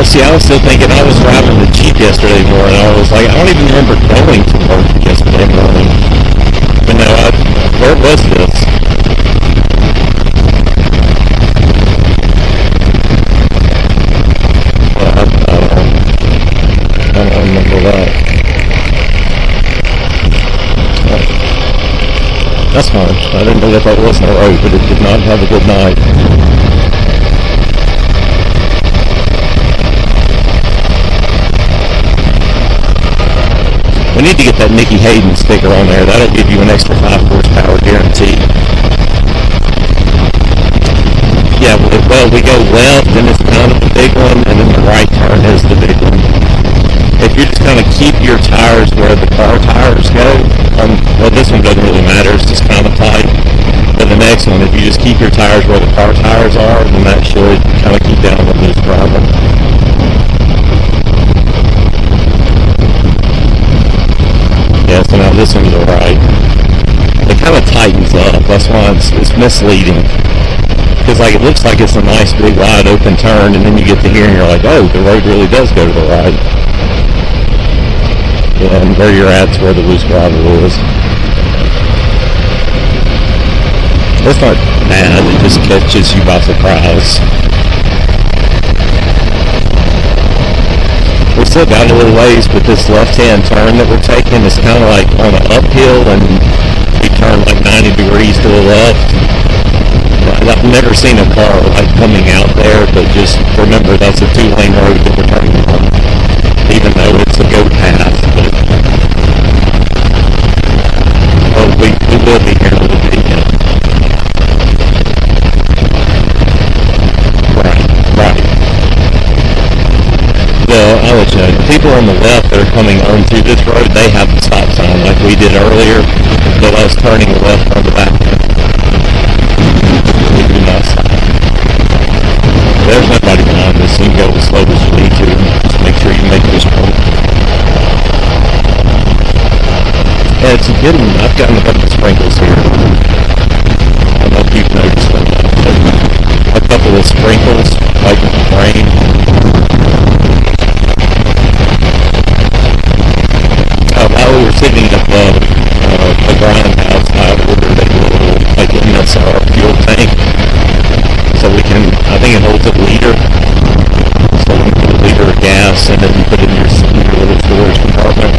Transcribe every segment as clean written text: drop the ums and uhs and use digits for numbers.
See, I was still thinking I was driving the Jeep yesterday morning. I was like, I don't even remember going to work yesterday morning. But no, where was this? Well, I don't remember that. That's fine. I didn't know if I was on the road, but it did not have a good night. We need to get that Nicky Hayden sticker on there. That'll give you an extra 5 horsepower guarantee. Yeah, well, we go left, and it's kind of the big one, and then the right turn is the big one. If you just kind of keep your tires where the car tires go, well, this one doesn't really matter. It's just kind of tight. But the next one, if you just keep your tires where the car tires are, then that should kind of keep down the loose problem. Yeah, so now this one's alright. It kind of tightens up. That's why it's misleading. Because like it looks like it's a nice big wide open turn, and then you get to here and you're like, oh, the road really does go to the right. Yeah, and where you're at's where the loose gravel is. It's not bad, it just catches you by surprise. We still got a little ways, but this left-hand turn that we're taking is kind of like on an uphill, and we turn like 90 degrees to the left. I've never seen a car like coming out there, but just remember that's a 2-lane road that we're turning on, even though it's a goat path. But, oh, we will be here with the weekend. Right. I'll let you know. The people on the left that are coming onto this road, they have the stop sign like we did earlier, but us turning left on the back. We do not stop. There's nobody behind us, so you can go as slow as you need to. Just make sure you make this point. Yeah, it's a good one. I've gotten a couple of sprinkles here. I don't know if you've noticed them. A couple of sprinkles, like rain. While we were sitting above the Grindhouse, I ordered a little, like, MSR fuel tank. So we can, I think it holds a liter. So we can put a liter of gas and then put it in your little storage compartment.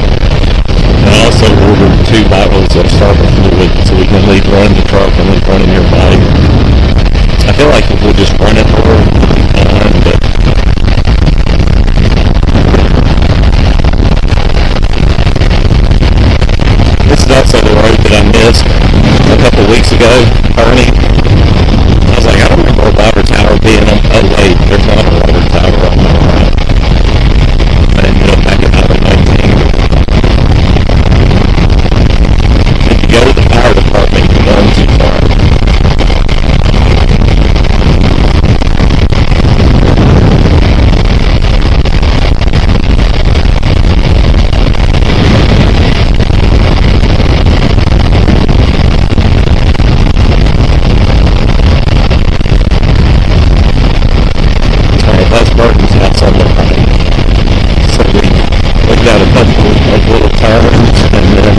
And I also ordered 2 bottles of starter fluid so we can leave one in the truck and leave one in your bike. I feel like if we'll just run it more, it'll be fine, but this is also the road that I missed a couple weeks ago, turning. I was like, I don't remember a water tower being on. Oh wait, there's not a water tower on my right. I ended up back at Highway 19. If you go to the fire department, you can run too far. Burton's house on the right. So we got a bunch of little turns, and then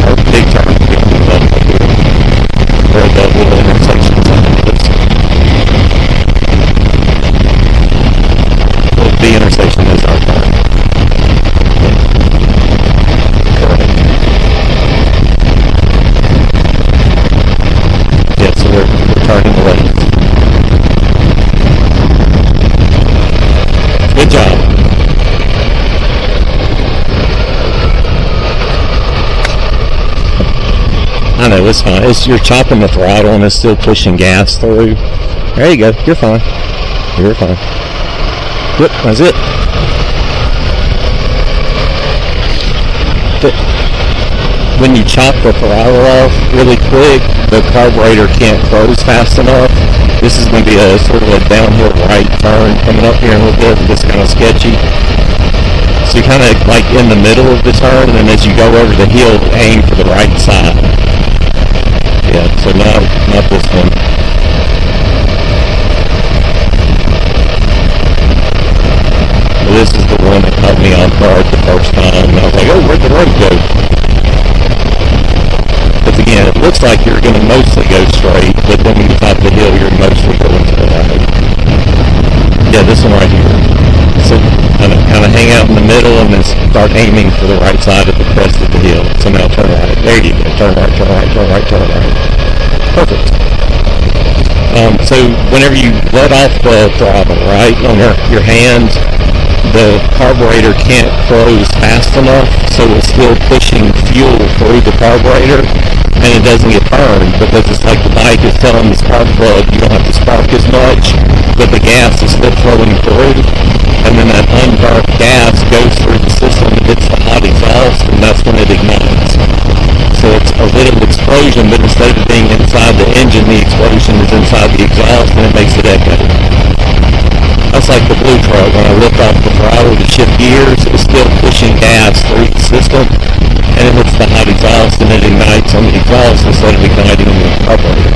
our big turn will be on the left up here, where the little intersection's at. The intersection is our turn. Correct. Yeah, so we're turning left. Good job. I know, it's fine. You're chopping the throttle and it's still pushing gas through. There you go. You're fine. You're fine. Yep, that's it. When you chop the throttle off really quick, the carburetor can't close fast enough. This is going to be a sort of a downhill right turn coming up here in a little bit. It's kind of sketchy. So you're kind of like in the middle of the turn, and then as you go over the hill, aim for the right side. Yeah, so not this one. the one that caught me off guard the first time. And I was like, oh, where'd the road go? Because again, it looks like you're going to mostly go straight, but then when you top the hill, you're mostly going to the right. Yeah, this one right here. So kind of hang out in the middle and then start aiming for the right side of the crest of the hill. So now turn right. There you go. Turn right, turn right, turn right, turn right. Perfect. So whenever you let off the throttle, right, on your hand, the carburetor can't close fast enough, so it's still pushing fuel through the carburetor, and it doesn't get burned because it's like the bike is telling the spark plug you don't have to spark as much, but the gas is still flowing through, and then that unburnt gas goes through the system, hits the hot exhaust, and that's when it ignites. So it's a little explosion, but instead of being inside the engine, the explosion is inside the exhaust, and it makes it echo. That's like the blue truck. When I lift off the throttle to shift gears, it's still pushing gas through the system, and it hits the hot exhaust, and it ignites on the exhaust instead of igniting on the carburetor.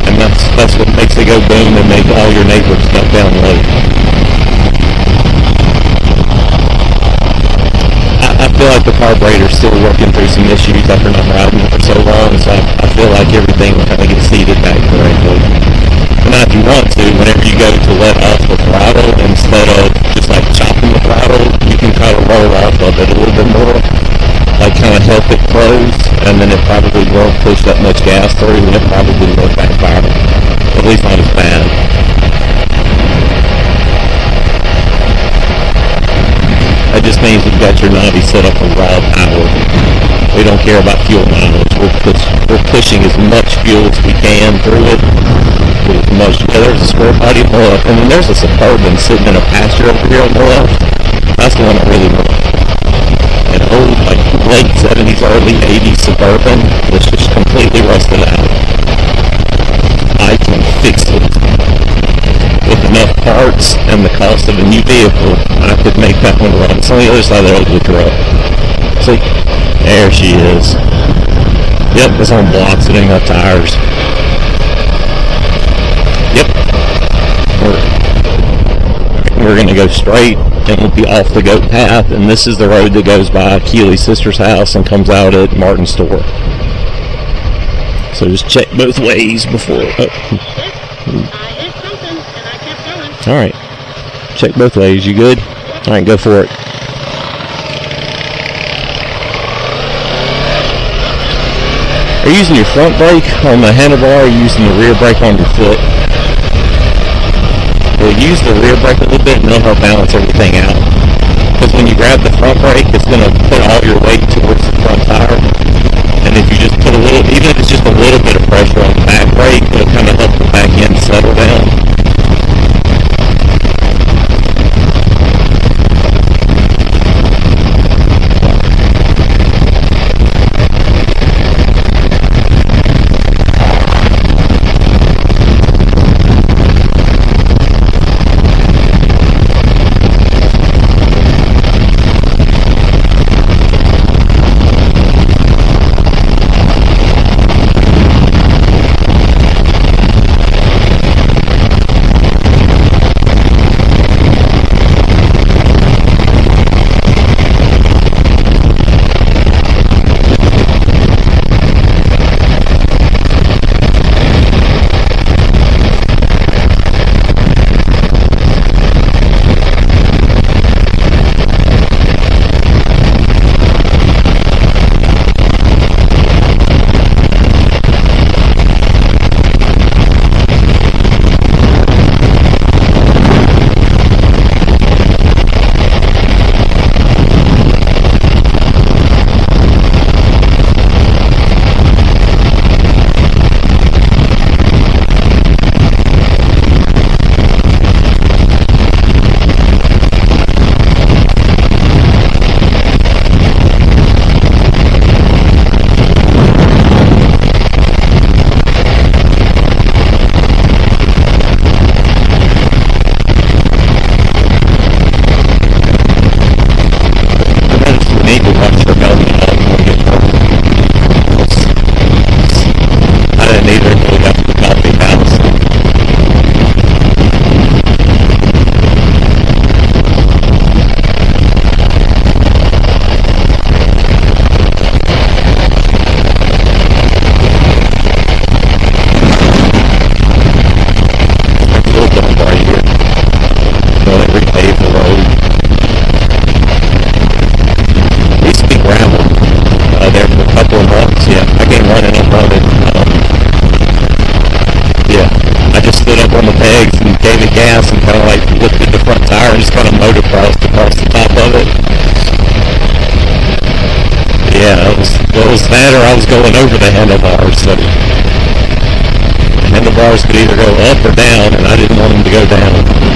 And that's what makes it go boom and make all your neighbors jump down low. I feel like the carburetor's still working through some issues after not riding it for so long, so I feel like everything will kind of get seated back correctly. And now if you want to, whenever you go to let off the throttle, instead of just like chopping the throttle, you can kind of roll off of it a little bit more, like kind of help it close, and then it probably won't push that much gas through, and it probably won't backfire. At least not as bad. That just means you've got your Navi set up for raw power. We don't care about fuel mileage. We're pushing as much fuel as we can through it. There's a square body on the left, and then there's a Suburban sitting in a pasture over here on the left. That's the one I really want. An old, like late 70s, early 80s Suburban that's just completely rusted out. I can fix it. With enough parts and the cost of a new vehicle, I could make that one run. It's on the other side of the ugly truck. See? There she is. Yep, it's on blocks. It ain't got tires. Yep. We're going to go straight and we'll be off the goat path, and this is the road that goes by Keely's sister's house and comes out at Martin's store. So just check both ways before... Alright. Check both ways. You good? Alright, go for it. Are you using your front brake on the handlebar, or are you using the rear brake on your foot? Well, use the rear brake a little bit and it'll help balance everything out. Because when you grab the front brake, it's going to put all your weight towards the front tire. And if you just put a little, even if it's just a little bit of pressure on the back brake, it'll kind of help the back end settle down. legs and gave it gas and kind of like lifted the front tire and just kind of motocrossed across the top of it. Yeah, it was that or I was going over the handlebars. So the handlebars could either go up or down, and I didn't want them to go down.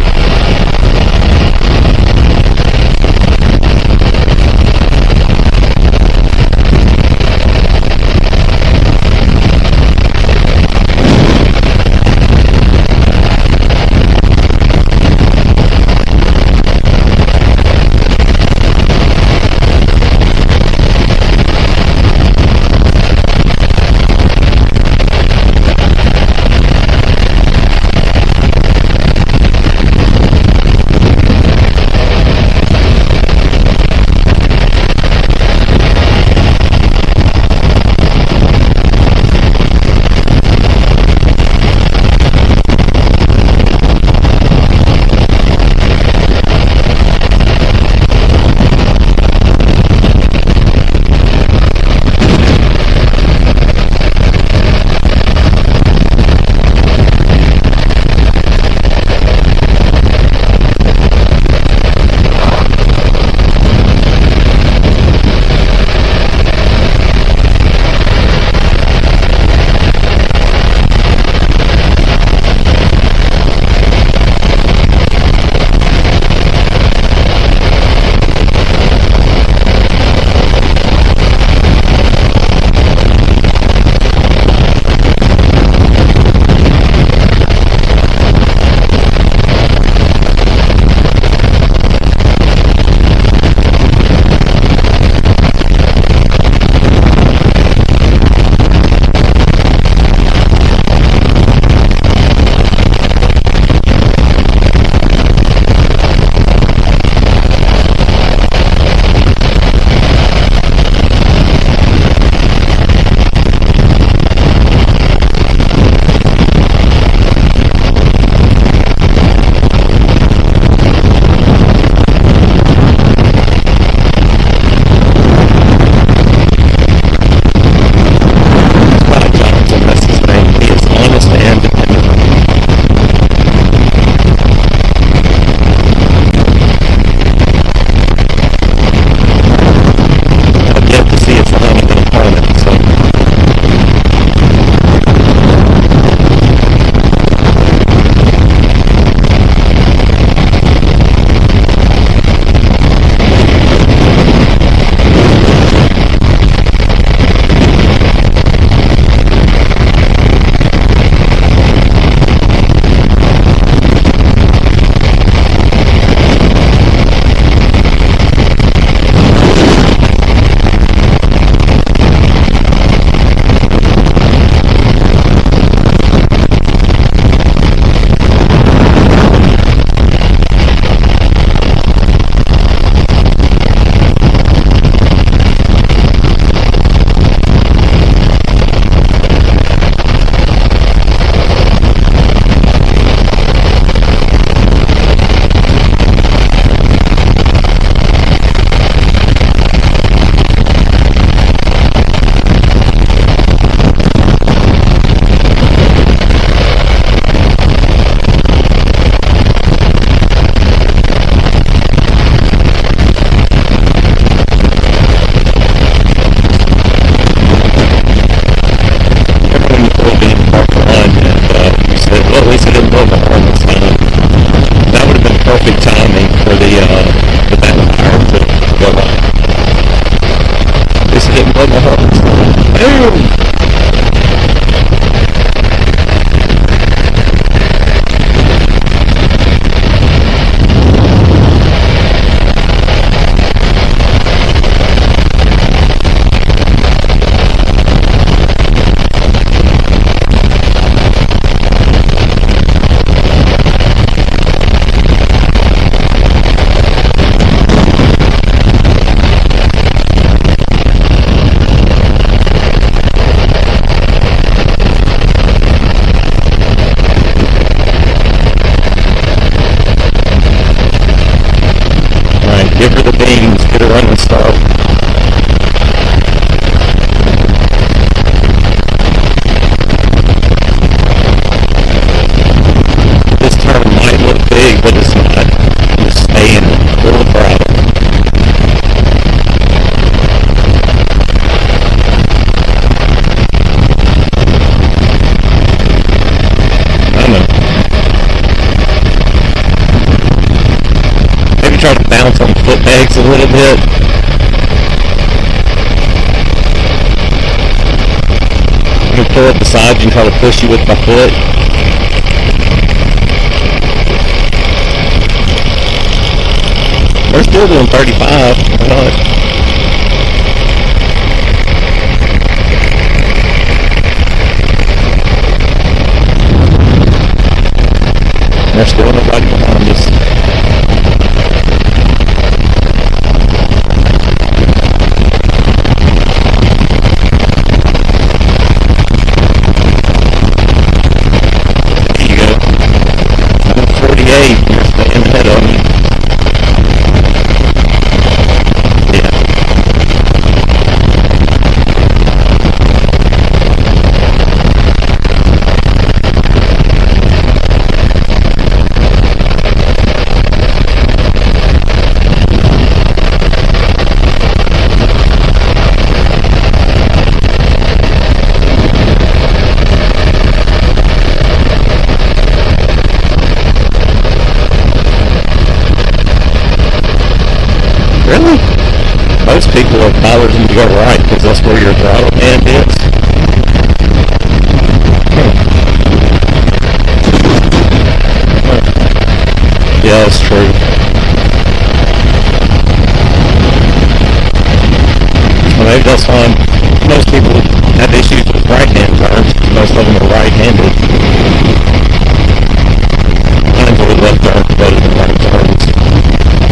brakes a little bit. I'm going to pull up beside you and try to push you with my foot. We're still doing 35. Why not? There's still nobody behind us. There you go. I'm 48. You're staying ahead of me. Really? Most people are bothering to go right because that's where your throttle hand is. Yeah, that's true. Well, maybe that's why most people have issues with right-hand turns. Most of them are right-handed. I enjoy left turns better than right turns.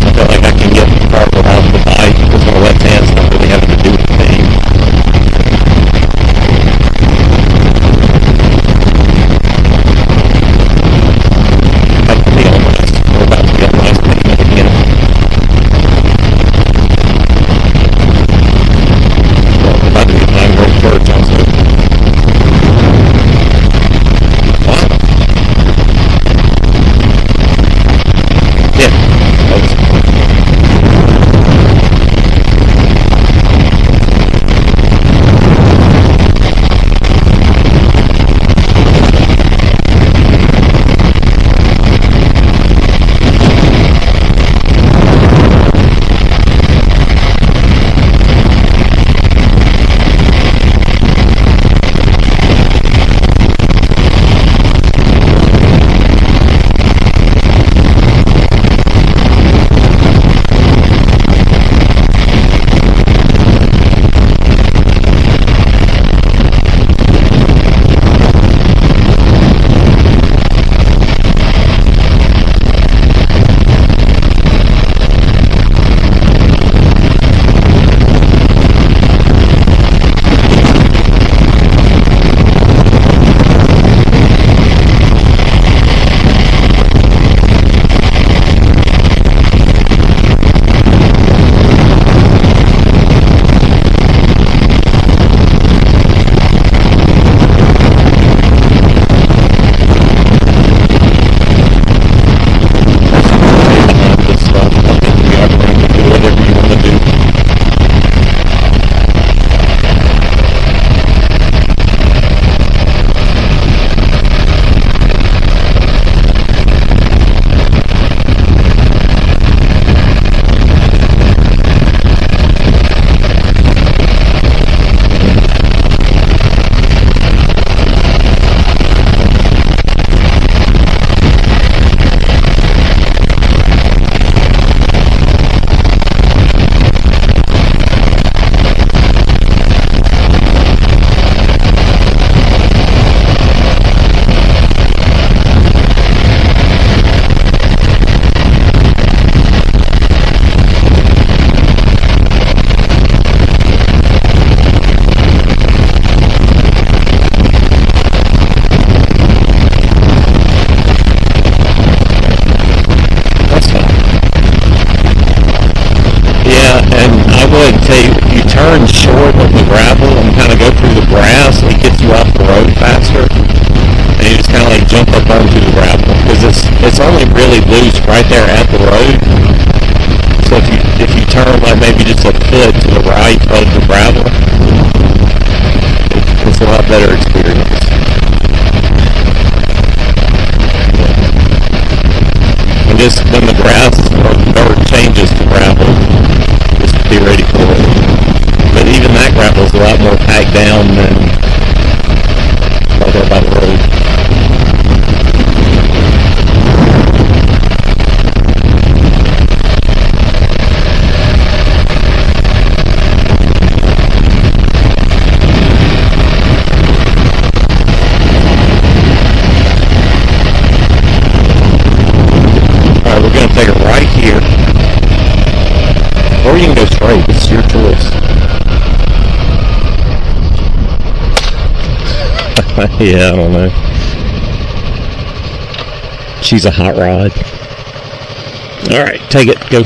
I feel like I can get farther out of the bike because my left hand's not really having to do anything. About to be on nice. We're about to be on nice pavement again. Well, we're about to be flying road birds also. Wow. Yeah. turn short of the gravel and kind of go through the grass, it gets you off the road faster. And you just kind of like jump up onto the gravel because it's only really loose right there at the road. So if you turn like maybe just a foot to the right of the gravel, it's a lot better experience. And just when the grass or changes to gravel, a lot more packed down than right there by the road. Alright, we're going to take it right here. Or you can go straight. It's your choice. Yeah, I don't know. She's a hot rod. Alright, take it. Go.